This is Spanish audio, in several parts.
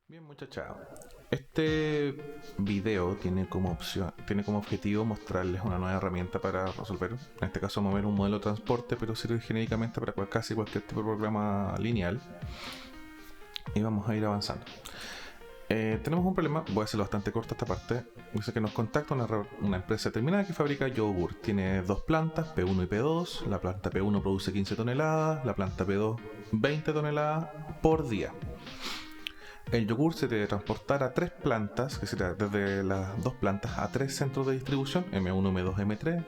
Bien, muchacha. Este video tiene como objetivo mostrarles una nueva herramienta para resolver, en este caso mover un modelo de transporte, pero sirve genéricamente para casi cualquier tipo de programa lineal. Y vamos a ir avanzando. Tenemos un problema, voy a hacerlo bastante corto esta parte. Dice que nos contacta una empresa determinada que fabrica yogur. Tiene dos plantas, P1 y P2. La planta P1 produce 15 toneladas, la planta P2 20 toneladas por día. El yogur se debe transportar a tres plantas, que sería desde las dos plantas a tres centros de distribución, M1, M2, M3.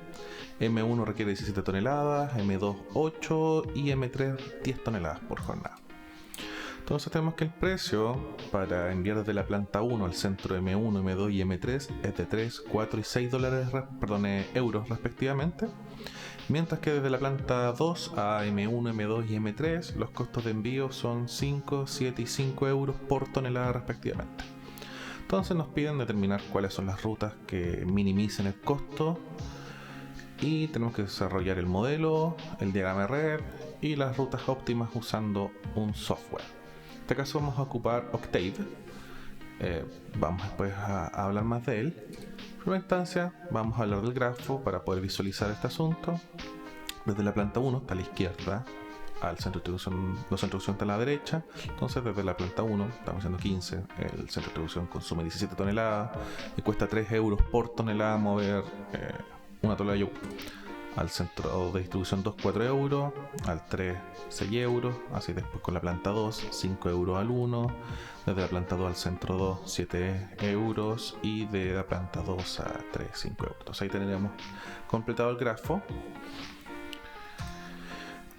M1 requiere 17 toneladas, M2 8 y M3 10 toneladas por jornada. Entonces tenemos que el precio para enviar desde la planta 1 al centro M1, M2 y M3 es de 3, 4 y 6 euros respectivamente. Mientras que desde la planta 2 a M1, M2 y M3 los costos de envío son 5, 7 y 5 euros por tonelada respectivamente. Entonces nos piden determinar cuáles son las rutas que minimicen el costo y tenemos que desarrollar el modelo, el diagrama de red y las rutas óptimas usando un software. En este caso vamos a ocupar Octave. Vamos después a hablar más de él. En primera instancia vamos a hablar del grafo para poder visualizar este asunto. Desde la planta 1 está a la izquierda, al centro de distribución, los centros de distribución está a la derecha. Entonces desde la planta 1 estamos haciendo 15, el centro de distribución consume 17 toneladas y cuesta 3 euros por tonelada mover una tonelada de yogur. Al centro de distribución 2, 4 euros, al 3, 6 euros, así después con la planta 2, 5 euros al 1, desde la planta 2 al centro 2, 7 euros y de la planta 2 a 3, 5 euros. Entonces ahí tendríamos completado el grafo.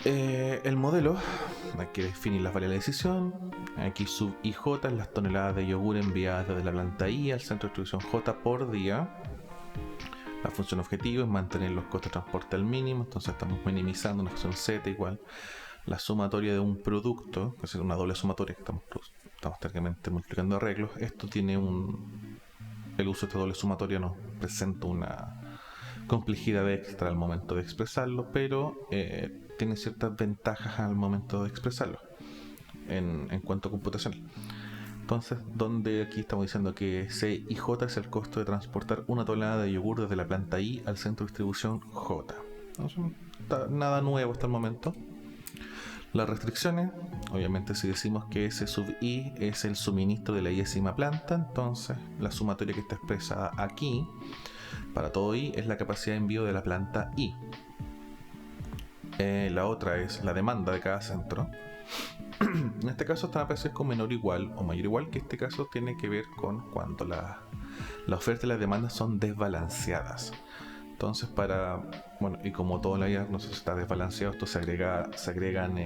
El modelo, hay que definir las variables de decisión. Aquí sub IJ es las toneladas de yogur enviadas desde la planta I al centro de distribución J por día. La función objetivo es mantener los costos de transporte al mínimo, entonces estamos minimizando una función Z igual la sumatoria de un producto, que es una doble sumatoria que estamos técnicamente multiplicando arreglos. Esto tiene el uso de esta doble sumatoria nos presenta una complejidad extra al momento de expresarlo, pero tiene ciertas ventajas al momento de expresarlo en cuanto a computación. Entonces, donde aquí estamos diciendo que C y J es el costo de transportar una tonelada de yogur desde la planta I al centro de distribución J. Entonces, no está nada nuevo hasta el momento. Las restricciones, obviamente si decimos que S sub I es el suministro de la iésima planta, entonces la sumatoria que está expresada aquí para todo I es la capacidad de envío de la planta I. La otra es la demanda de cada centro. En este caso están a precios con menor igual o mayor igual, que en este caso tiene que ver con cuando la oferta y la demanda son desbalanceadas. Entonces y como todo en la vida no se está desbalanceado, esto se agregan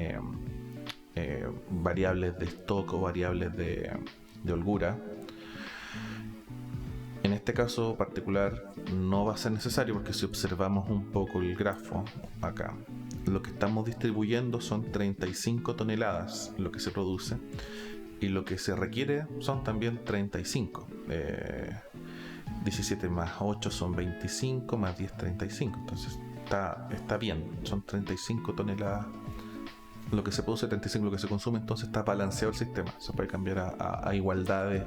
variables de stock o variables de holgura. En este caso particular no va a ser necesario, porque si observamos un poco el grafo acá, lo que estamos distribuyendo son 35 toneladas lo que se produce, y lo que se requiere son también 35. 17 más 8 son 25, más 10 35, entonces está bien, son 35 toneladas lo que se produce, 35 lo que se consume, entonces está balanceado el sistema. Se puede cambiar a igualdades.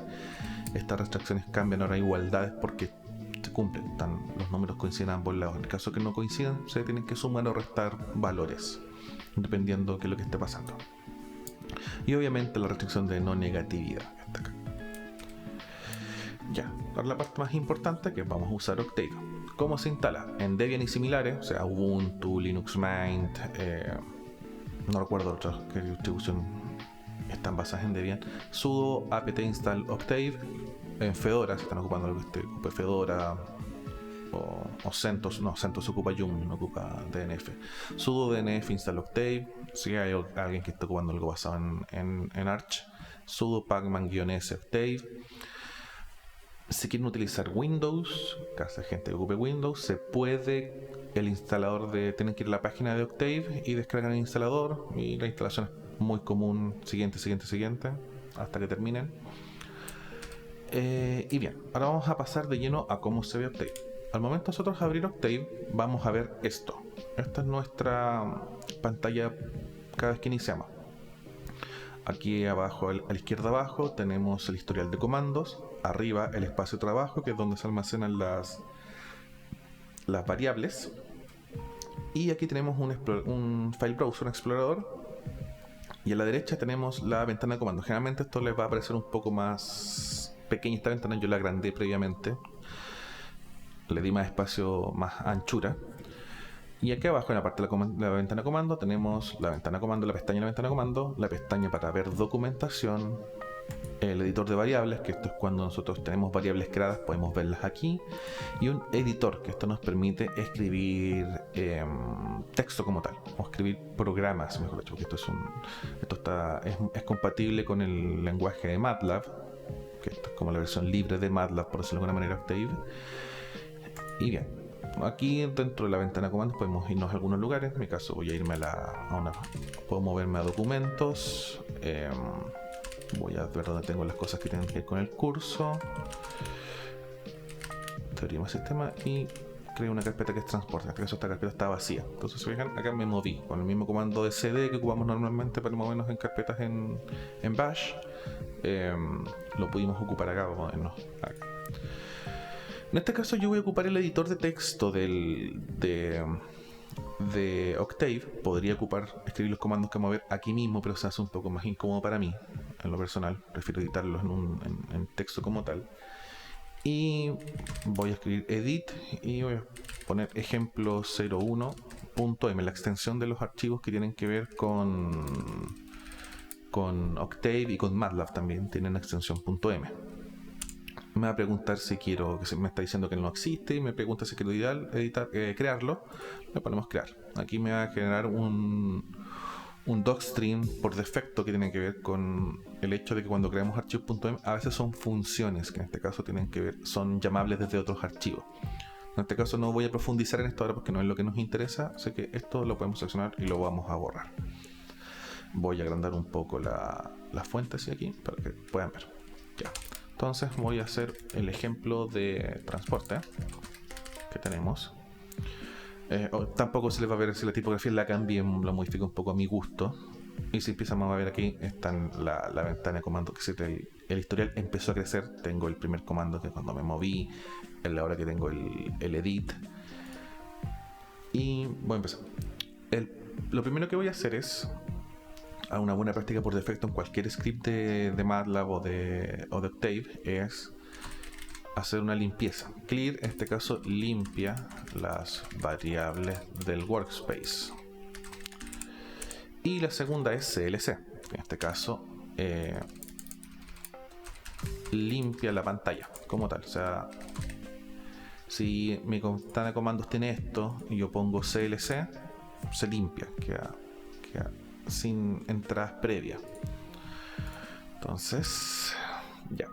Estas restricciones cambian ahora a igualdades porque se cumplen, los números coinciden a ambos lados. En el caso que no coincidan, se tienen que sumar o restar valores dependiendo de qué es lo que esté pasando. Y obviamente la restricción de no negatividad está acá. Ya, ahora la parte más importante, que vamos a usar Octave. ¿Cómo se instala? En Debian y similares, o sea, Ubuntu, Linux Mint, no recuerdo otras que distribución están basadas en Debian. Sudo apt install Octave. En Fedora, si están ocupando algo que ocupe Fedora o CentOS, no, CentOS ocupa Yum, no ocupa DNF. Sudo dnf install Octave. Si hay alguien que está ocupando algo basado en Arch, sudo pacman-s Octave. Si quieren utilizar Windows, caso de gente que ocupe Windows, se puede. El instalador tienen que ir a la página de Octave y descargan el instalador, y la instalación es muy común, siguiente, hasta que terminen. Y bien, ahora vamos a pasar de lleno a cómo se ve Octave. Al momento nosotros abrir Octave, vamos a ver esto. Esta es nuestra pantalla cada vez que iniciamos. Aquí abajo, a la izquierda abajo, tenemos el historial de comandos. Arriba el espacio de trabajo, que es donde se almacenan las variables. Y aquí tenemos un file browser, un explorador. Y a la derecha tenemos la ventana de comandos. Generalmente esto les va a aparecer un poco más pequeña esta ventana, yo la agrandé previamente. Le di más espacio, más anchura. Y aquí abajo en la parte de la ventana de comando tenemos la ventana de comando, la pestaña de la ventana de comando, la pestaña para ver documentación, el editor de variables, que esto es cuando nosotros tenemos variables creadas, podemos verlas aquí, y un editor, que esto nos permite escribir texto como tal, o escribir programas, mejor dicho, porque esto es compatible con el lenguaje de MATLAB, que esto es como la versión libre de MATLAB, por decirlo de alguna manera, Octave. Y bien, aquí dentro de la ventana de comandos podemos irnos a algunos lugares. En mi caso voy a irme puedo moverme a documentos. Voy a ver dónde tengo las cosas que tienen que ver con el curso. Teoría más sistema y creo una carpeta que es transporte. En este caso esta carpeta está vacía. Entonces si fijan, acá me moví con el mismo comando de cd que ocupamos normalmente para movernos en carpetas en Bash. Lo pudimos ocupar acá, vamos a movernos acá. En este caso yo voy a ocupar el editor de texto de Octave. Podría escribir los comandos que mover aquí mismo, pero se hace un poco más incómodo para mí, en lo personal. Prefiero editarlos en texto como tal. Y voy a escribir edit y voy a poner ejemplo 01.m, la extensión de los archivos que tienen que ver con Octave y con MATLAB también tienen extensión .m. Me va a preguntar si quiero, que me está diciendo que no existe, y me pregunta si quiero crearlo. Le ponemos crear. Aquí me va a generar un docstring por defecto que tiene que ver con el hecho de que cuando creamos archivos.m a veces son funciones que en este caso son llamables desde otros archivos. En este caso no voy a profundizar en esto ahora porque no es lo que nos interesa, así que esto lo podemos seleccionar y lo vamos a borrar. Voy a agrandar un poco las fuentes aquí para que puedan ver. Ya. Entonces voy a hacer el ejemplo de transporte que tenemos. Tampoco se les va a ver si la tipografía la cambie, la modifico un poco a mi gusto. Y si empezamos a ver aquí, está la ventana de comando, que el historial empezó a crecer. Tengo el primer comando que cuando me moví, ahora que tengo el edit. Y voy a empezar. Lo primero que voy a hacer es, a una buena práctica por defecto en cualquier script de MATLAB o de Octave, es hacer una limpieza. Clear, en este caso, limpia las variables del workspace. Y la segunda es CLC, en este caso limpia la pantalla como tal. O sea, si mi ventana de comandos tiene esto y yo pongo CLC, se limpia, queda sin entradas previas. Entonces, ya.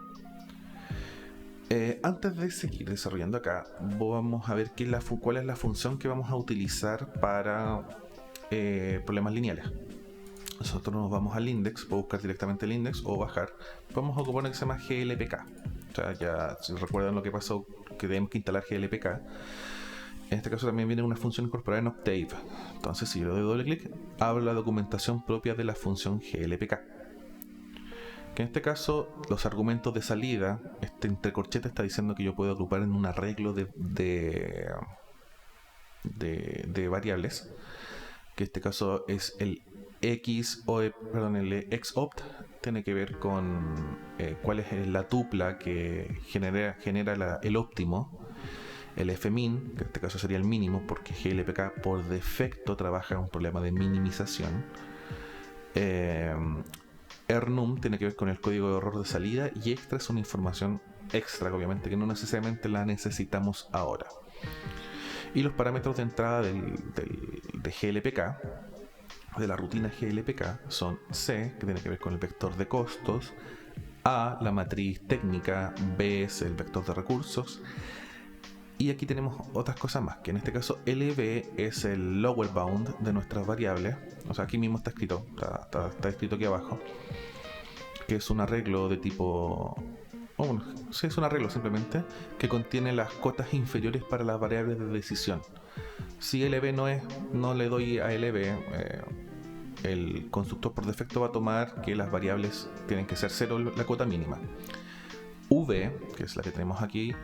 Antes de seguir desarrollando acá, vamos a ver cuál es la función que vamos a utilizar para problemas lineales. Nosotros nos vamos al index, puedo buscar directamente el index o bajar. Vamos a ocupar una que se llama glpk. O sea, ya si recuerdan lo que pasó, que tenemos que instalar glpk. En este caso también viene una función incorporada en Octave. Entonces si yo le doy doble clic, abro la documentación propia de la función glpk. Que en este caso los argumentos de salida, entre corchetes está diciendo que yo puedo agrupar en un arreglo de variables. Que en este caso es el el xopt, tiene que ver con cuál es la tupla que genera el óptimo. El fmin, que en este caso sería el mínimo, porque glpk por defecto trabaja en un problema de minimización. Rnum tiene que ver con el código de error de salida, y extra es una información extra, obviamente, que no necesariamente la necesitamos ahora. Y los parámetros de entrada de glpk, de la rutina glpk, son C, que tiene que ver con el vector de costos, A, la matriz técnica, B es el vector de recursos. Y aquí tenemos otras cosas más, que en este caso LB es el lower bound de nuestras variables. O sea, aquí mismo está escrito, está escrito aquí abajo, que es un arreglo de tipo... sí, es un arreglo simplemente, que contiene las cotas inferiores para las variables de decisión. Si LB no le doy a LB, el constructor por defecto va a tomar que las variables tienen que ser 0 la cuota mínima. V, que es la que tenemos aquí,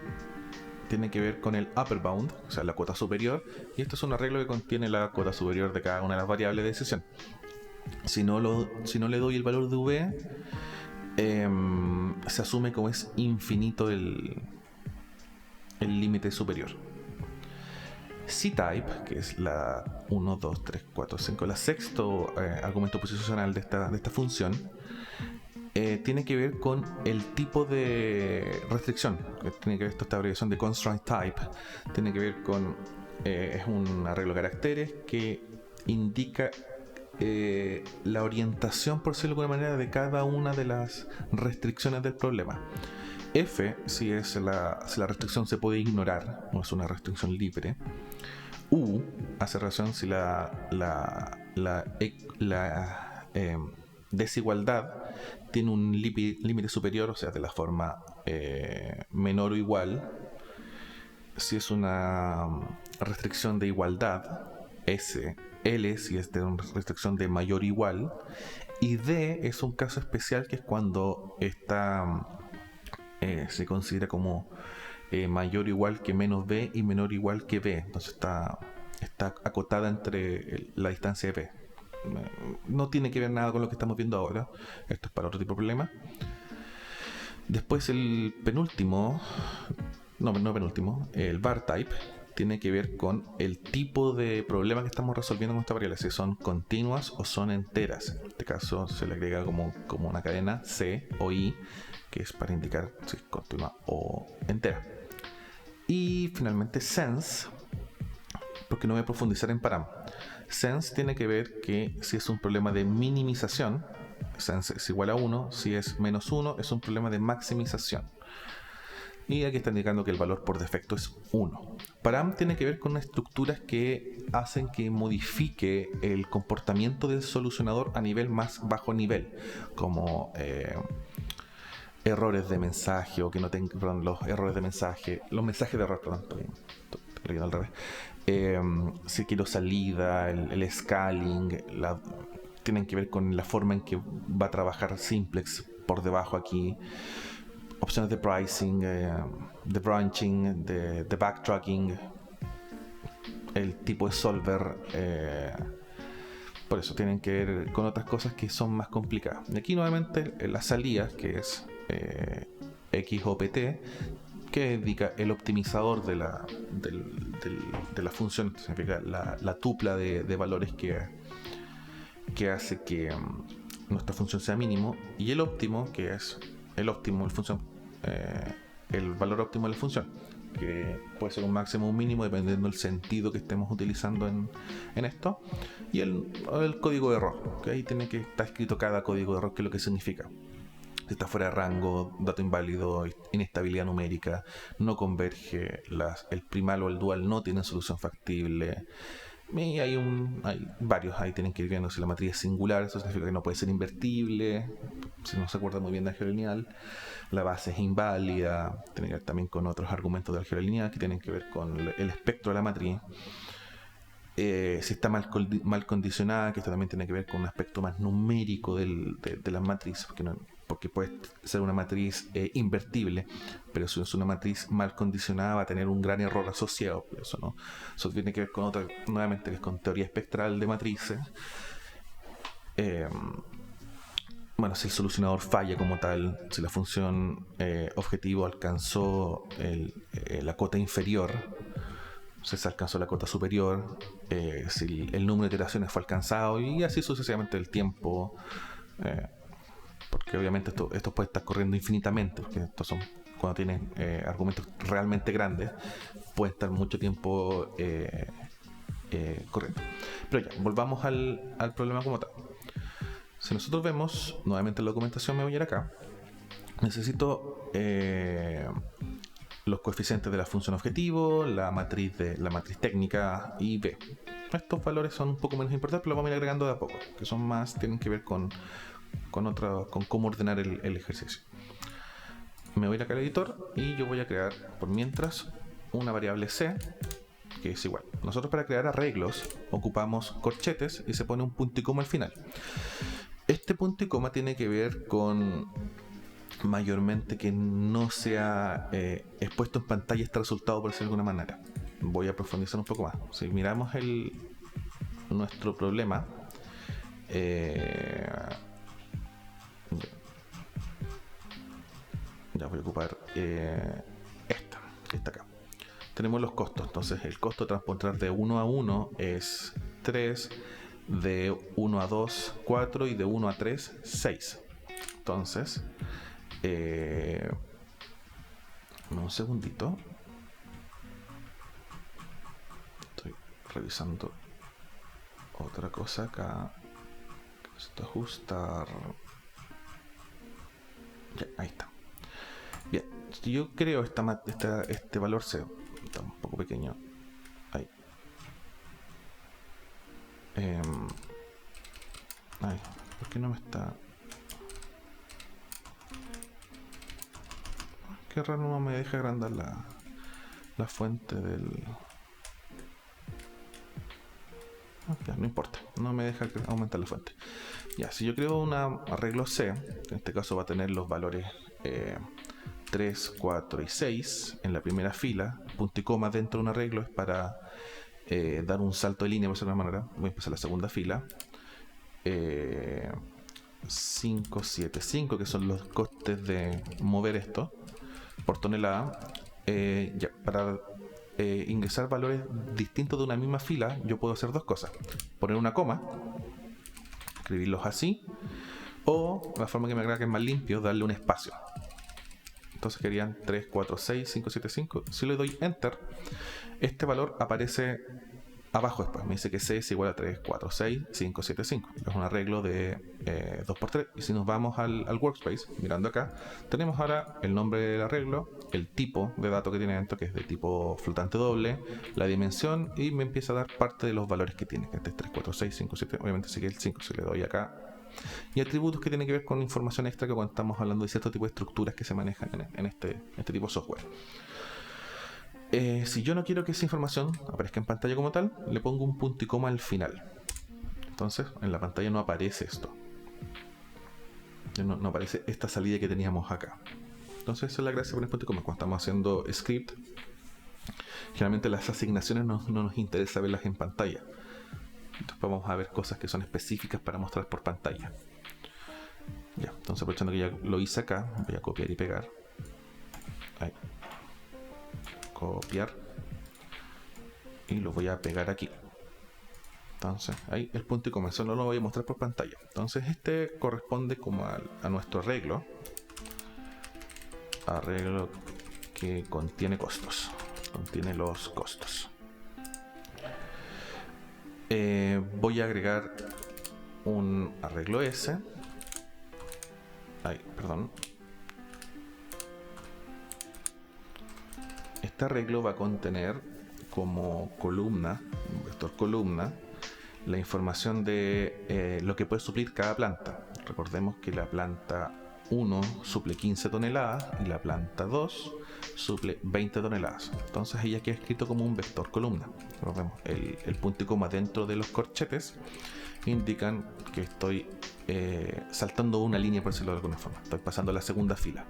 tiene que ver con el upper bound, o sea, la cuota superior, y esto es un arreglo que contiene la cuota superior de cada una de las variables de decisión. Si no le doy el valor de V, se asume como es infinito el límite superior. C-type, que es la 1, 2, 3, 4, 5, la sexto argumento posicional de esta función, tiene que ver con el tipo de restricción. Tiene que ver esta abreviación de constraint type. Tiene que ver con es un arreglo de caracteres que indica la orientación, por decirlo de alguna manera, de cada una de las restricciones del problema. F, si la restricción se puede ignorar o es una restricción libre. U hace relación si la desigualdad tiene un límite superior, o sea, de la forma menor o igual. Si es una restricción de igualdad, L si es de una restricción de mayor o igual, y D es un caso especial que es cuando se considera como mayor o igual que menos B y menor o igual que B, entonces está acotada entre la distancia de B. No tiene que ver nada con lo que estamos viendo ahora, esto es para otro tipo de problema. Después el penúltimo, el bar type, tiene que ver con el tipo de problema que estamos resolviendo con esta variable, si son continuas o son enteras. En este caso se le agrega como una cadena C o I, que es para indicar si es continua o entera. Y finalmente sense, porque no voy a profundizar en param. Sense tiene que ver que si es un problema de minimización, sense es igual a 1, si es menos 1 es un problema de maximización. Y aquí está indicando que el valor por defecto es 1. Param tiene que ver con estructuras que hacen que modifique el comportamiento del solucionador a nivel más bajo nivel, como errores de mensaje, o que no tengan los errores de mensaje, los mensajes de error, estoy leyendo al revés. Si quiero salida, el scaling, tienen que ver con la forma en que va a trabajar Simplex por debajo aquí. Opciones de pricing, de branching, de backtracking, el tipo de solver. Por eso tienen que ver con otras cosas que son más complicadas. Y aquí nuevamente las salidas, que es XOPT, que indica el optimizador de la función, significa la tupla de valores que hace que nuestra función sea mínimo, y el óptimo, que es el valor óptimo de la función, que puede ser un máximo o un mínimo dependiendo del sentido que estemos utilizando en esto, y el código de error, que ahí tiene que estar escrito cada código de error, que es lo que significa. Si está fuera de rango, dato inválido, inestabilidad numérica, no converge, el primal o el dual no tienen solución factible. Y hay varios, ahí tienen que ir viendo si la matriz es singular, eso significa que no puede ser invertible, si no se acuerda muy bien de álgebra lineal. La base es inválida, tiene que ver también con otros argumentos de álgebra lineal que tienen que ver con el espectro de la matriz. Si está mal condicionada, que esto también tiene que ver con un aspecto más numérico de las matrices, porque puede ser una matriz invertible, pero si es una matriz mal condicionada va a tener un gran error asociado. Eso tiene que ver con otra, nuevamente, que es con teoría espectral de matrices. Bueno, si el solucionador falla como tal, si la función objetivo alcanzó la cota inferior, si se alcanzó la cota superior, si el número de iteraciones fue alcanzado, y así sucesivamente el tiempo, porque obviamente esto puede estar corriendo infinitamente, porque estos son, cuando tienen argumentos realmente grandes, puede estar mucho tiempo corriendo. Pero ya, volvamos al problema como tal. Si nosotros vemos, nuevamente la documentación, me voy a ir acá, necesito los coeficientes de la función objetivo, la matriz técnica y B. Estos valores son un poco menos importantes, pero los vamos a ir agregando de a poco, que son más, tienen que ver con cómo ordenar el ejercicio. Me voy a ir acá al editor y yo voy a crear por mientras una variable C que es igual. Nosotros para crear arreglos ocupamos corchetes y se pone un punto y coma al final. Este punto y coma tiene que ver con mayormente que no sea expuesto en pantalla este resultado, por decirlo de alguna manera. Voy a profundizar un poco más. Si miramos nuestro problema, ya voy a ocupar esta que está acá. Tenemos los costos. Entonces el costo de transportar de 1 a 1 es 3, de 1 a 2 4 y de 1 a 3 6. Entonces un segundito, estoy revisando otra cosa acá. Necesito ajustar. Ya, ahí está. Bien, si yo creo este valor C, está un poco pequeño. Ahí. ¿Por qué no me está? Qué raro, no me deja agrandar la fuente del... Ya, no importa, no me deja aumentar la fuente. Ya, si yo creo un arreglo C, en este caso va a tener los valores 3, 4 y 6 en la primera fila. Punto y coma dentro de un arreglo es para dar un salto de línea, por decirlo de alguna manera. Voy a empezar la segunda fila. 5, 7, 5, que son los costes de mover esto por tonelada. Ya, para ingresar valores distintos de una misma fila, yo puedo hacer dos cosas: poner una coma, escribirlos así, o la forma que me agrada, que es más limpio, darle un espacio. Entonces querían 3, 4, 6, 5, 7, 5. Si le doy enter, este valor aparece abajo después. Me dice que C es igual a 3, 4, 6, 5, 7, 5. Es un arreglo de 2×3. Y si nos vamos al workspace, mirando acá, tenemos ahora el nombre del arreglo, el tipo de dato que tiene dentro, que es de tipo flotante doble, la dimensión, y me empieza a dar parte de los valores que tiene, que este es 3, 4, 6, 5, 7. Obviamente sigue el 5 si le doy acá. Y atributos que tienen que ver con información extra, que cuando estamos hablando de cierto tipo de estructuras que se manejan en este tipo de software. Si yo no quiero que esa información aparezca en pantalla como tal, le pongo un punto y coma al final. Entonces en la pantalla no aparece esto, no aparece esta salida que teníamos acá. Entonces esa es la gracia de poner punto y coma. Cuando estamos haciendo script, generalmente las asignaciones no nos interesa verlas en pantalla. Entonces vamos a ver cosas que son específicas para mostrar por pantalla. Ya, entonces aprovechando que ya lo hice acá, voy a copiar y pegar. Ahí. Copiar. Y lo voy a pegar aquí. Entonces ahí el punto y coma. Eso no lo voy a mostrar por pantalla. Entonces este corresponde como a nuestro arreglo. Arreglo que contiene costos. Contiene los costos. Voy a agregar un arreglo S. Perdón. Este arreglo va a contener como columna, un vector columna, la información de lo que puede suplir cada planta. Recordemos que la planta 1 suple 15 toneladas y la planta 2 suple 20 toneladas. Entonces ella queda escrito como un vector columna. Recordemos, el punto y coma dentro de los corchetes indican que estoy saltando una línea, por decirlo de alguna forma. Estoy pasando a la segunda fila.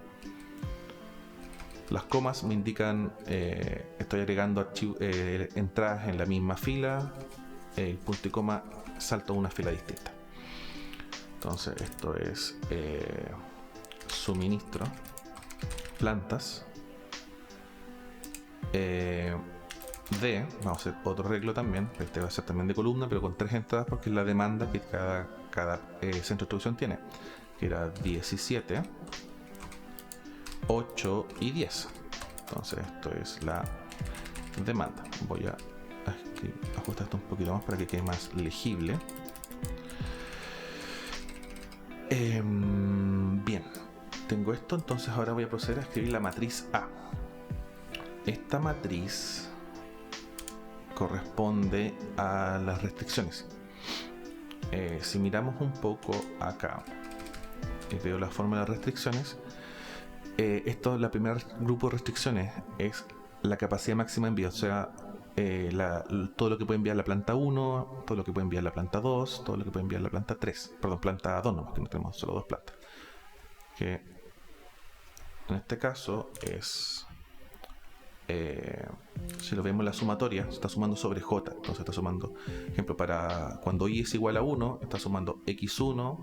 Las comas me indican estoy agregando entradas en la misma fila. El punto y coma salto a una fila distinta. Entonces esto es suministro, plantas, vamos a hacer otro arreglo también. Este va a ser también de columna, pero con 3 entradas, porque es la demanda que cada centro de distribución tiene, que era 17, 8 y 10. Entonces esto es la demanda. Voy a ajustar esto un poquito más para que quede más legible. Bien, tengo esto. Entonces ahora voy a proceder a escribir la matriz A. Esta matriz corresponde a las restricciones. Si miramos un poco acá, veo la forma de las restricciones. La primera grupo de restricciones es la capacidad máxima de envío, o sea, todo lo que puede enviar la planta 1, todo lo que puede enviar la planta 2, todo lo que puede enviar la planta 3. Perdón, planta 2 no, porque no tenemos solo 2 plantas. Que en este caso es... si lo vemos en la sumatoria, se está sumando sobre J. Entonces está sumando, ejemplo, para cuando I es igual a 1, está sumando x1,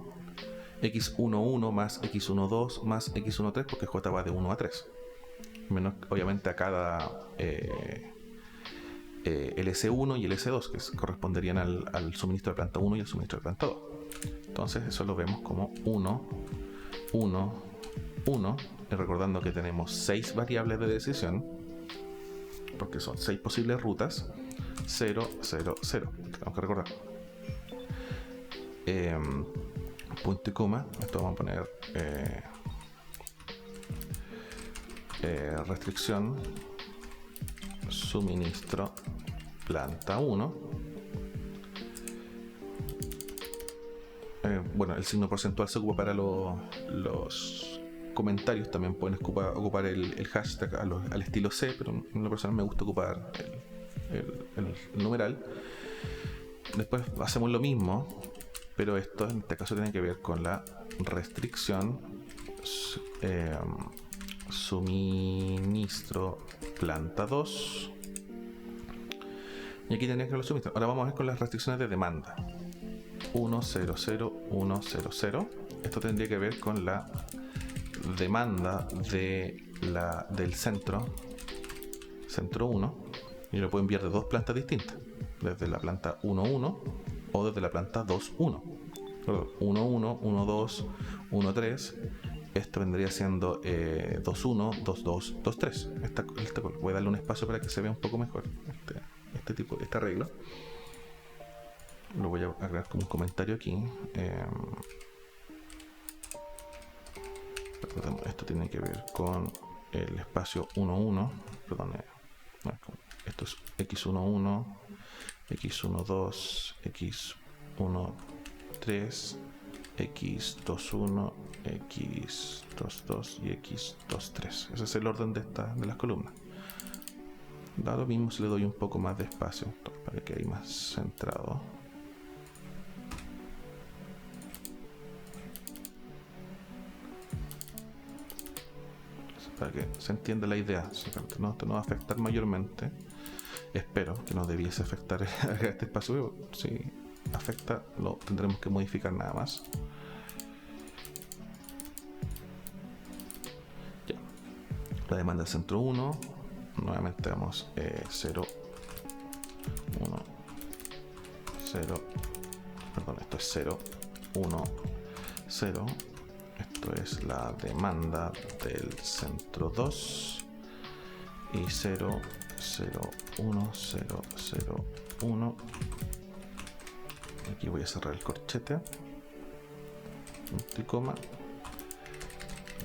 x11 más x12 más x13, porque J va de 1 a 3. Menos, obviamente, a cada LS1 y LS2, que corresponderían al suministro de planta 1 y al suministro de planta 2. Entonces eso lo vemos como 1, 1, 1. Y recordando que tenemos 6 variables de decisión, porque son 6 posibles rutas. 0, 0, 0. Tenemos que recordar. Punto y coma. Esto vamos a poner restricción suministro planta 1. Bueno, el signo porcentual se ocupa para los comentarios. También pueden ocupar el hashtag al estilo C, pero en lo personal me gusta ocupar el numeral. Después hacemos lo mismo, pero esto en este caso tiene que ver con la restricción suministro planta 2. Y aquí tendría que ver los suministros. Ahora vamos a ver con las restricciones de demanda. 1, 0, 0, 1, 0, 0. Esto tendría que ver con la demanda del centro 1. Y lo puedo enviar de dos plantas distintas. Desde la planta 1, 1 o desde la planta 2, 1. 1, 1, 1, 2, 1, 3. Esto vendría siendo 2, 1, 2, 2, 2, 3. Voy a darle un espacio para que se vea un poco mejor este arreglo. Lo voy a agregar como un comentario aquí. Esto tiene que ver con el espacio 1, 1. Perdón, esto es x11, x12, x13, x21, x22 y x23. Ese es el orden de las columnas. Da lo mismo si le doy un poco más de espacio para que quede más centrado. Para que se entienda la idea. Esto no va a afectar mayormente. Espero que no debiese afectar este espacio. Si afecta, lo tendremos que modificar nada más. Ya. La demanda del centro 1. Nuevamente vamos 0, 1, 0. Perdón, esto es 0, 1, 0. Esto es la demanda del centro 2 y 0, 0, 1, 0, 0, 1. Aquí voy a cerrar el corchete. Punto y coma.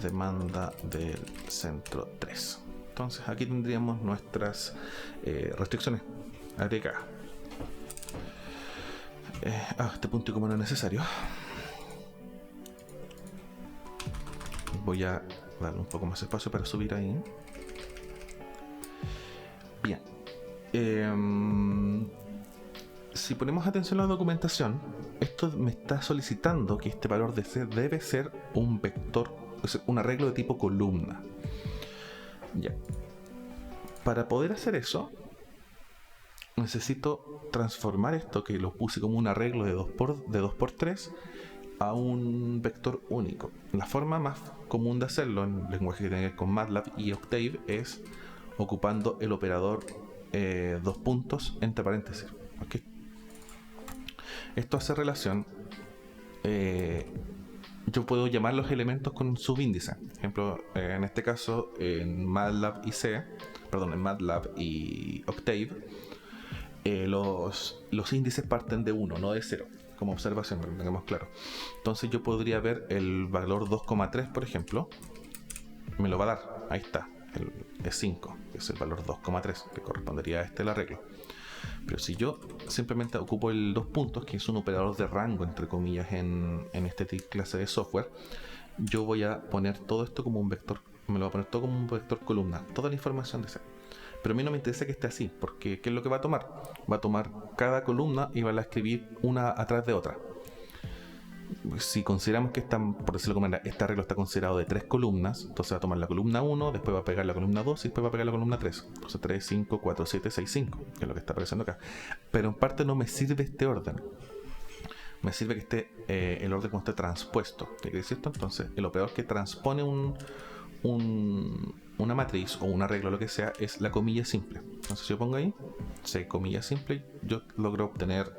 Demanda del centro 3. Entonces aquí tendríamos nuestras restricciones agregadas. Este punto y coma no es necesario. Voy a darle un poco más de espacio para subir ahí. Bien. Si ponemos atención a la documentación, esto me está solicitando que este valor de C debe ser un vector, un arreglo de tipo columna. Ya. Para poder hacer eso, necesito transformar esto, que lo puse como un arreglo de 2x3, a un vector único. La forma más común de hacerlo en lenguaje que tiene que ver con MATLAB y Octave es ocupando el operador 2 puntos entre paréntesis. ¿Okay? Esto hace relación. Yo puedo llamar los elementos con subíndice. Por ejemplo, en este caso, en MATLAB y Octave, los índices parten de 1, no de 0. Como observación, para que tengamos claro. Entonces yo podría ver el valor 2,3, por ejemplo. Me lo va a dar. Ahí está. Es 5, que es el valor 2,3, que correspondería a el arreglo. Pero si yo simplemente ocupo el 2 puntos, que es un operador de rango, entre comillas, en esta clase de software, yo voy a poner todo esto como un vector, me lo voy a poner todo como un vector columna, toda la información de C. Pero a mí no me interesa que esté así, porque ¿qué es lo que va a tomar? Va a tomar cada columna y va a escribir una atrás de otra. Si consideramos que por decirlo como este arreglo está considerado de 3 columnas, entonces va a tomar la columna 1, después va a pegar la columna 2 y después va a pegar la columna 3. Entonces 3, 5, 4, 7, 6, 5, que es lo que está apareciendo acá. Pero en parte no me sirve este orden. Me sirve que esté el orden como esté transpuesto. ¿Qué quiere decir esto? Entonces el operador que transpone una matriz o un arreglo, lo que sea, es la comilla simple. Entonces si yo pongo ahí, C comilla simple, yo logro obtener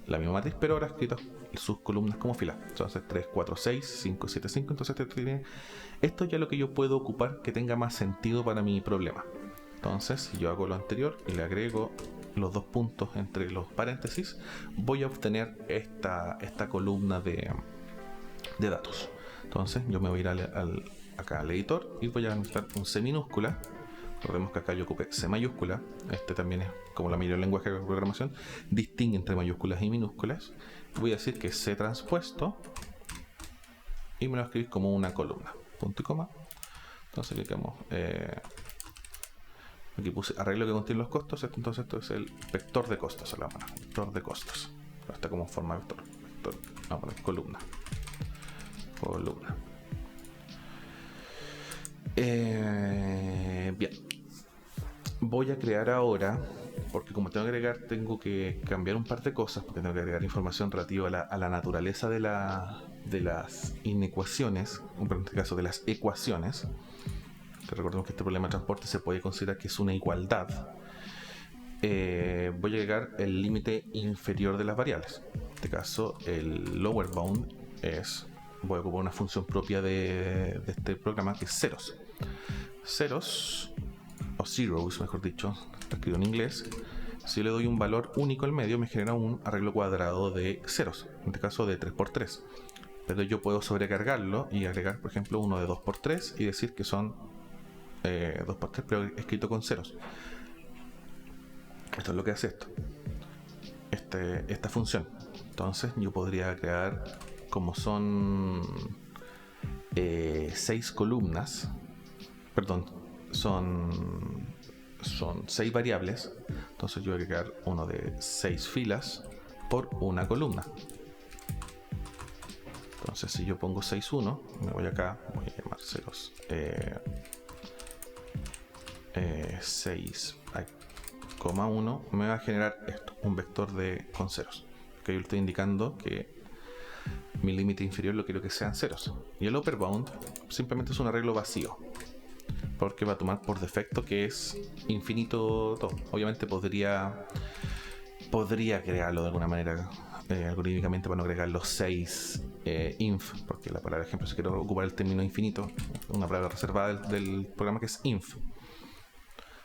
la misma matriz, pero ahora escrito sus columnas como fila. Entonces 3, 4, 6, 5, 7, 5. Entonces esto ya es lo que yo puedo ocupar que tenga más sentido para mi problema. Entonces si yo hago lo anterior y le agrego los 2 puntos entre los paréntesis, voy a obtener esta columna de datos. Entonces yo me voy a ir acá al editor y voy a mostrar un C minúscula. Recordemos que acá yo ocupé C mayúscula. Este también es como la mayoría del lenguaje de programación, distingue entre mayúsculas y minúsculas. Voy a decir que C transpuesto y me lo escribís como una columna, punto y coma. Entonces clicamos, aquí puse arreglo que contiene los costos. Entonces esto es el vector de costos, vector de costos. Está como forma vector, vamos a poner columna. Bien, voy a crear ahora, porque como tengo que cambiar un par de cosas, porque tengo que agregar información relativa a la naturaleza de las inecuaciones, en este caso de las ecuaciones. Recordemos que este problema de transporte se puede considerar que es una igualdad. Voy a agregar el límite inferior de las variables. En este caso el lower bound voy a ocupar una función propia de este programa que es ceros o zeros, mejor dicho, está escrito en inglés. Si yo le doy un valor único al medio, me genera un arreglo cuadrado de ceros, en este caso de 3×3. Pero yo puedo sobrecargarlo y agregar, por ejemplo, uno de 2×3 y decir que son 2×3, pero escrito con ceros. Esto es lo que hace esta función. Entonces yo podría crear, como son 6 columnas, perdón, son 6 variables. Entonces yo voy a crear uno de 6 filas por una columna. Entonces si yo pongo 6,1, me voy acá, voy a llamar ceros 6,1, me va a generar esto, un vector con ceros, que yo le estoy indicando que mi límite inferior lo quiero que sean ceros. Y el upper bound simplemente es un arreglo vacío, porque va a tomar por defecto que es infinito todo. Obviamente podría crearlo de alguna manera algorítmicamente para no agregar los 6 inf, porque la palabra ejemplo, si quiero ocupar el término infinito, una palabra reservada del programa que es inf.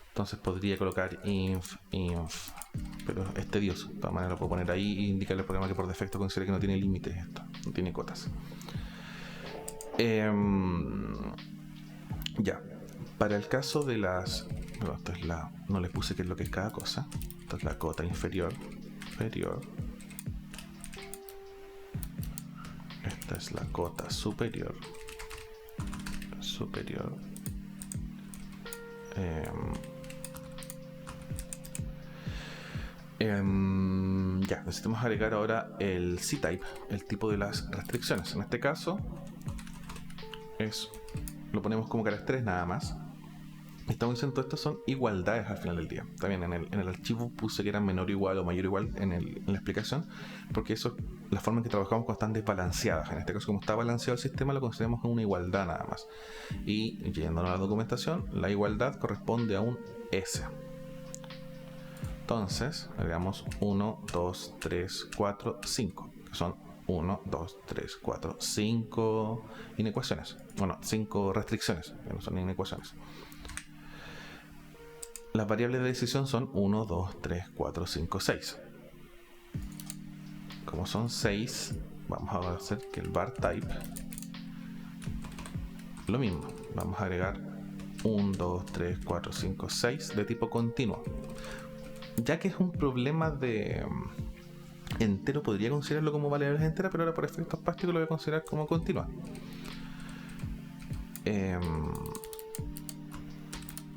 Entonces podría colocar inf, pero es tedioso. De todas maneras lo puedo poner ahí e indicarle al programa que por defecto considera que no tiene límites, no tiene cotas. Ya, para el caso de las... Bueno, esto es no les puse qué es lo que es cada cosa. Esto es la cota inferior. Esta es la cota superior. Ya, necesitamos agregar ahora el C-type, el tipo de las restricciones. En este caso lo ponemos como caracteres nada más. Estamos diciendo que estas son igualdades al final del día. También en el archivo puse que eran menor o igual o mayor o igual en la explicación, porque eso es la forma en que trabajamos cuando están desbalanceadas. En este caso, como está balanceado el sistema, lo consideramos una igualdad nada más. Y yéndonos a la documentación, la igualdad corresponde a un S. Entonces, agregamos 1, 2, 3, 4, 5, que son 1, 2, 3, 4, 5 inecuaciones. Bueno, 5 restricciones, que no son inecuaciones. Las variables de decisión son 1, 2, 3, 4, 5, 6. Como son 6, vamos a hacer que el var type, lo mismo, vamos a agregar 1, 2, 3, 4, 5, 6 de tipo continuo. Ya que es un problema de entero, podría considerarlo como variables enteras, pero ahora por efectos prácticos lo voy a considerar como continua.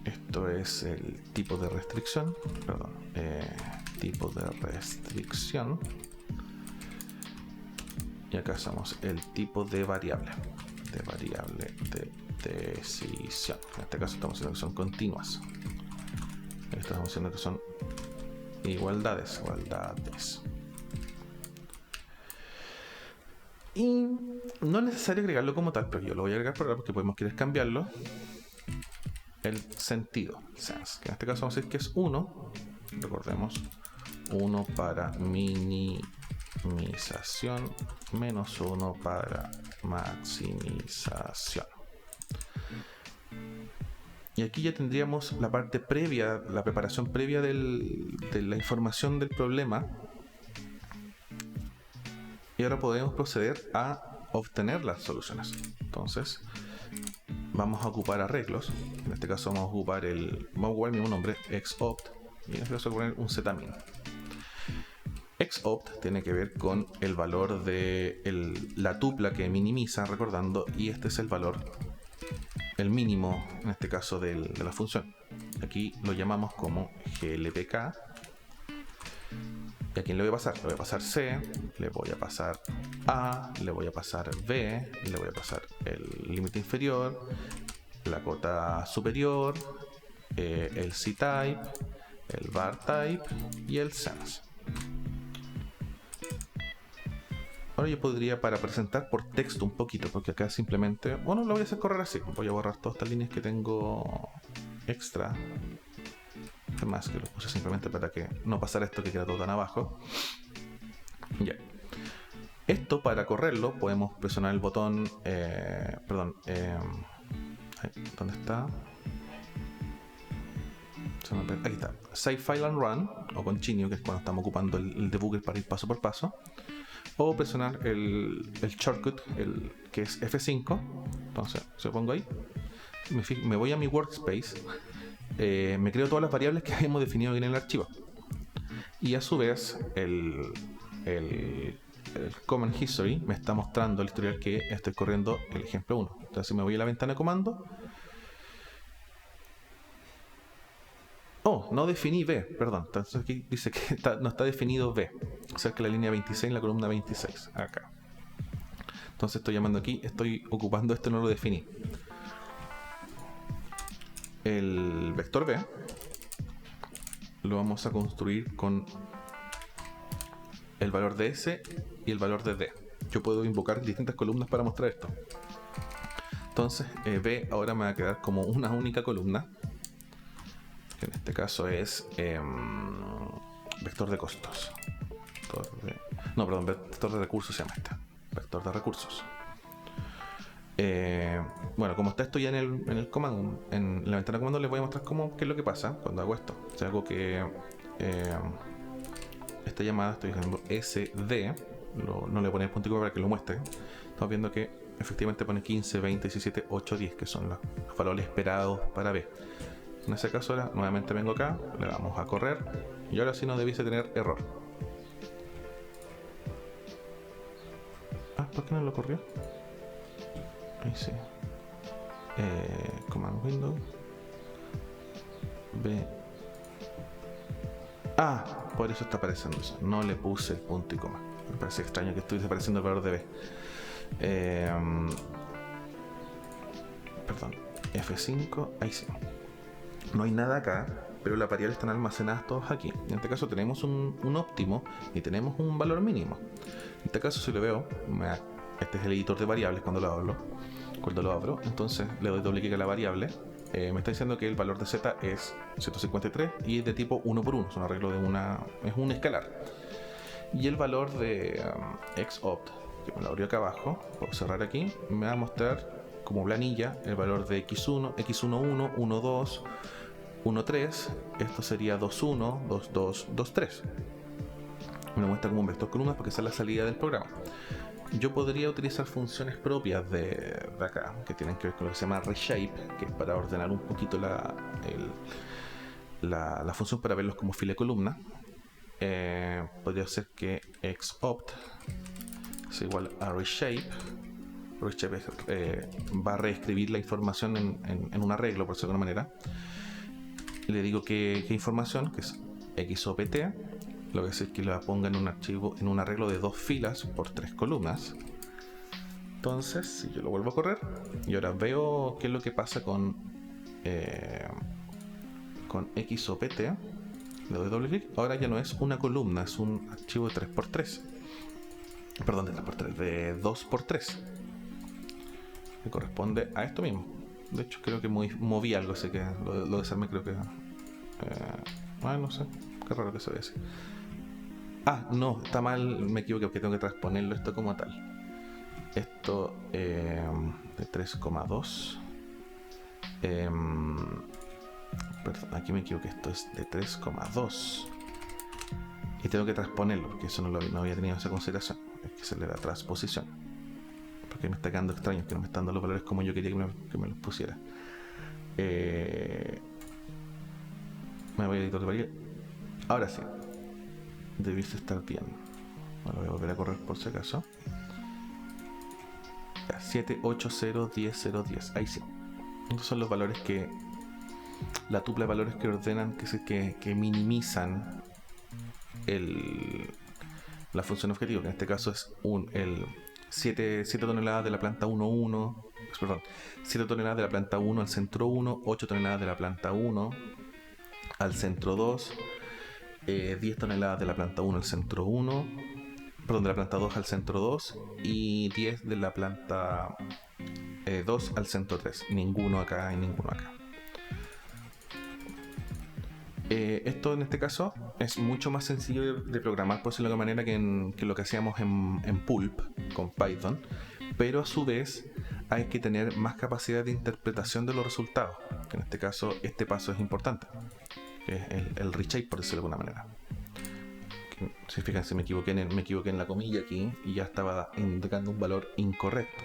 Esto es el tipo de restricción, perdón, tipo de restricción. Y acá hacemos el tipo de variable de decisión. En este caso estamos diciendo que son continuas. Estamos diciendo que son igualdades. Y no es necesario agregarlo como tal, pero yo lo voy a agregar por ahora porque podemos querer cambiarlo. El sentido, sense, que en este caso vamos a decir que es 1. Recordemos, 1 para minimización, menos 1 para maximización. Y aquí ya tendríamos la parte previa, la preparación previa de la información del problema. Y ahora podemos proceder a obtener las soluciones. Entonces, vamos a ocupar arreglos. En este caso vamos a ocupar el mismo nombre, xopt, y en este caso voy a poner un zmin. Xopt tiene que ver con el valor de la tupla que minimiza, recordando, y este es el valor, el mínimo, en este caso de la función. Aquí lo llamamos como glpk. ¿Y a quién le voy a pasar? Le voy a pasar C, le voy a pasar A, le voy a pasar B, le voy a pasar el límite inferior, la cota superior, el C-type, el var type y el sense. Ahora yo podría, para presentar por texto un poquito, porque acá simplemente, bueno, lo voy a hacer correr así. Voy a borrar todas estas líneas que tengo extra. Además que lo puse simplemente para que no pasara esto que queda todo tan abajo. Ya. Esto, para correrlo, podemos presionar el botón, ¿dónde está? Aquí está, Save File and Run, o Continue, que es cuando estamos ocupando el debugger para ir paso por paso, o presionar el shortcut, que es F5. Entonces, si lo pongo ahí, me voy a mi workspace, me creo todas las variables que hemos definido en el archivo, y a su vez el Command History me está mostrando el historial que estoy corriendo el ejemplo 1. Entonces, si me voy a la ventana de comando, no definí B, perdón. Entonces aquí dice que no está definido B. Cerca de la línea 26, en la columna 26. Acá. Entonces estoy llamando aquí, estoy ocupando esto, no lo definí. El vector B lo vamos a construir con el valor de S y el valor de D. Yo puedo invocar distintas columnas para mostrar esto. Entonces B ahora me va a quedar como una única columna, que en este caso es vector de costos. Vector de recursos se llama este. Vector de recursos. Bueno, como está esto ya en el comando, en la ventana de comando, les voy a mostrar qué es lo que pasa cuando hago esto. Si hago que esta llamada, estoy diciendo SD, no le voy a poner punto para que lo muestre. Estamos viendo que efectivamente pone 15, 20, 17, 8, 10, que son los valores esperados para B. En ese caso ahora nuevamente vengo acá, le damos a correr, y ahora sí no debiese tener error. ¿Por qué no lo corrió? Ahí sí. Command Window B. Por eso está apareciendo eso. No le puse el punto y coma. Me parece extraño que estuviese apareciendo el valor de B. Perdón, F5, ahí sí. No hay nada acá, pero las variables están almacenadas todas aquí. En este caso tenemos un óptimo y tenemos un valor mínimo. En este caso, si lo veo, este es el editor de variables cuando lo abro. Entonces le doy doble clic a la variable. Me está diciendo que el valor de z es 153 y es de tipo 1 por 1, es un arreglo es un escalar. Y el valor de xopt, que me lo abrió acá abajo, puedo cerrar aquí, me va a mostrar como planilla el valor de x1, x11, 12, 13, esto sería 21, 22, 23. Me lo muestra como un vector columnas porque esa es la salida del programa. Yo podría utilizar funciones propias de acá, que tienen que ver con lo que se llama reshape, que es para ordenar un poquito la función para verlos como fila de columna. Podría ser que xopt es igual a reshape, porque Shape va a reescribir la información en un arreglo, por decirlo de alguna manera. Le digo qué información, que es XOPT. Lo que hace es que la ponga en un archivo, en un arreglo de 2 filas por 3 columnas. Entonces, si yo lo vuelvo a correr y ahora veo qué es lo que pasa con XOPT, le doy doble clic. Ahora ya no es una columna, es un archivo de 3x3. Perdón, de 3x3, de 2x3. Que corresponde a esto mismo. De hecho, creo que moví algo, así que lo desarmé, creo que. No sé, qué raro que se ve así. No, está mal, me equivoqué porque tengo que transponerlo esto como tal. Esto de 3,2. Perdón, aquí me equivoqué, esto es de 3,2. Y tengo que transponerlo, porque eso no había tenido esa consideración. Es que se le da transposición. Porque me está quedando extraño, que no me están dando los valores como yo quería que me los pusiera. Me voy a editar de variedad. Ahora sí. Debiste estar bien. Ahora voy a volver a correr por si acaso. 7, 8, 0, 10, 0, 10. Ahí sí. Estos son los valores que... La tupla de valores que ordenan, que minimizan la función objetivo, que en este caso es el 7 toneladas de la planta 1, 7 toneladas de la planta 1 al centro 1, 8 toneladas de la planta 1 al centro 2, 10 toneladas de la planta 1 al centro 1, perdón, de la planta 2 al centro 2 y 10 de la planta 2 al centro 3. Ninguno acá y ninguno acá. Esto en este caso es mucho más sencillo de programar, por decirlo de alguna manera, que lo que hacíamos en Pulp con Python, pero a su vez hay que tener más capacidad de interpretación de los resultados, que en este caso este paso es importante, que es el reshape, por decirlo de alguna manera. Si fíjense, me equivoqué en la comilla aquí y ya estaba indicando un valor incorrecto,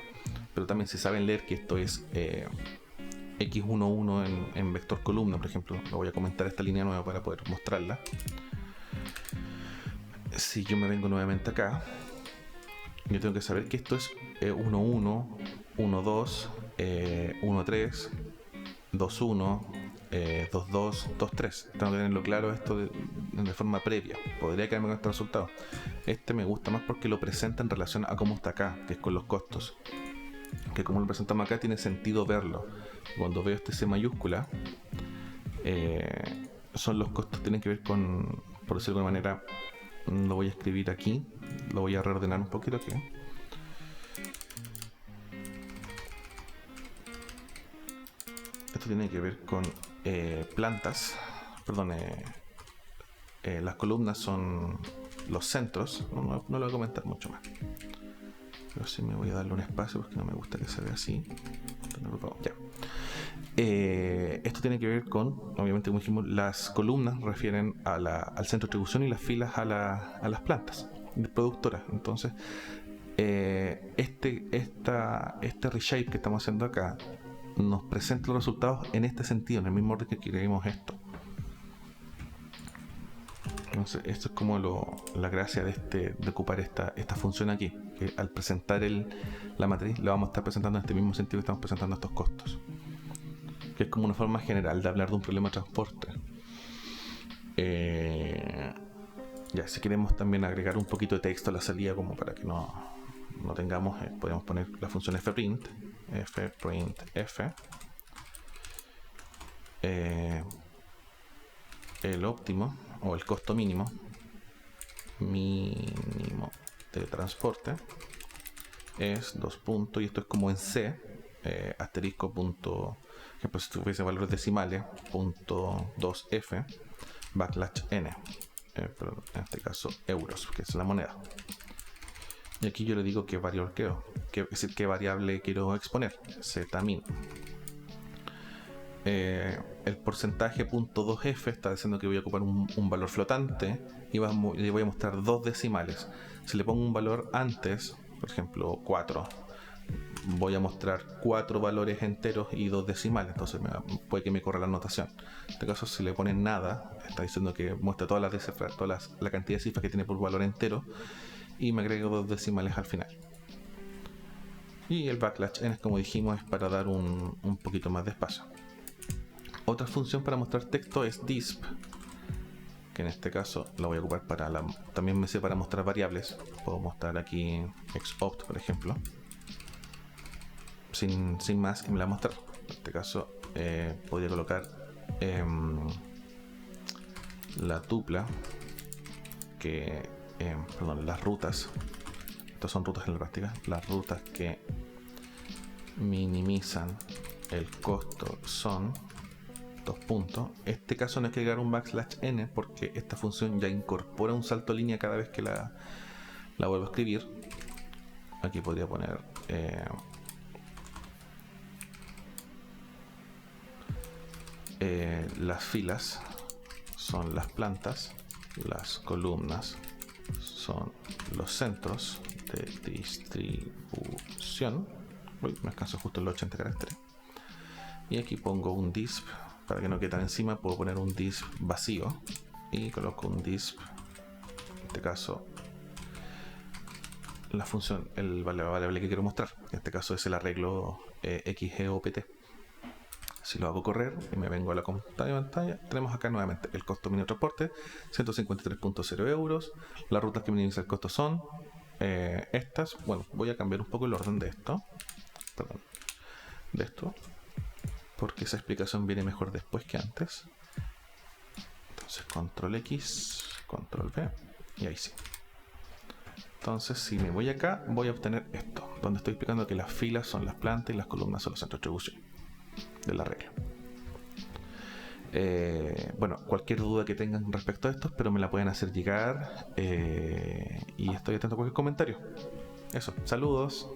pero también si saben leer que esto es X11 en vector columna, por ejemplo, lo voy a comentar esta línea nueva para poder mostrarla. Si yo me vengo nuevamente acá, yo tengo que saber que esto es 1.1, 1.2, 1.3, 2.1, 2.2, 2.3. Tengo que tenerlo claro esto de forma previa. Podría quedarme con este resultado. Este me gusta más porque lo presenta en relación a cómo está acá, que es con los costos. Que como lo presentamos acá tiene sentido verlo. Cuando veo este C mayúscula, son los costos, tienen que ver con, por decirlo de alguna manera, lo voy a escribir aquí, lo voy a reordenar un poquito aquí. Esto tiene que ver con plantas, perdón, las columnas son los centros, no lo voy a comentar mucho más. Pero sí me voy a darle un espacio porque no me gusta que se vea así. Ya. Esto tiene que ver con, obviamente como dijimos, las columnas refieren al centro de distribución y las filas a las plantas productoras. Entonces, este reshape que estamos haciendo acá nos presenta los resultados en este sentido, en el mismo orden que queremos esto. Entonces, esto es como la gracia de ocupar esta función aquí, que al presentar la matriz la vamos a estar presentando en este mismo sentido que estamos presentando estos costos, que es como una forma general de hablar de un problema de transporte. Ya, si queremos también agregar un poquito de texto a la salida, como para que no tengamos, podemos poner la función fprint, el óptimo o el costo mínimo de transporte es 2 puntos, y esto es como en C, asterisco punto, ejemplo, si tuviese valores decimales, punto 2f backslash n, pero en este caso euros, que es la moneda. Y aquí yo le digo qué variable es decir, qué variable quiero exponer, zmin. El porcentaje .2f está diciendo que voy a ocupar un valor flotante y le voy a mostrar 2 decimales. Si le pongo un valor antes, por ejemplo 4, voy a mostrar 4 valores enteros y 2 decimales, entonces puede que me corra la anotación. En este caso, si le ponen nada, está diciendo que muestra todas las cifras, la cantidad de cifras que tiene por valor entero, y me agrego 2 decimales al final. Y el backslash n, como dijimos, es para dar un poquito más de espacio. Otra función para mostrar texto es disp, que en este caso la voy a ocupar para también me sirve para mostrar variables. Puedo mostrar aquí xopt, por ejemplo, sin más, y me la va a mostrar. En este caso podría colocar la tupla, que perdón, las rutas. Estas son rutas en la práctica. Las rutas que minimizan el costo son dos puntos. En este caso no hay que agregar un backslash n porque esta función ya incorpora un salto línea cada vez que la vuelvo a escribir. Aquí podría poner las filas son las plantas, las columnas son los centros de distribución. Uy, me alcanzo justo en los 80 caracteres. Y aquí pongo un disp, para que no quede tan encima, puedo poner un disp vacío y coloco un disp, en este caso la función, la variable que quiero mostrar, en este caso es el arreglo XGOPT. Si lo hago correr y me vengo a la pantalla, tenemos acá nuevamente el costo mínimo de transporte, 153.0 euros. Las rutas que minimizan el costo son estas. Bueno, voy a cambiar un poco el orden de esto, perdón, de esto, porque esa explicación viene mejor después que antes. Entonces control X, control V, y ahí sí. Entonces si me voy acá, voy a obtener esto, donde estoy explicando que las filas son las plantas y las columnas son los centros de distribución de la regla. Bueno, cualquier duda que tengan respecto a esto, pero me la pueden hacer llegar, y estoy atento a cualquier comentario. Eso, saludos.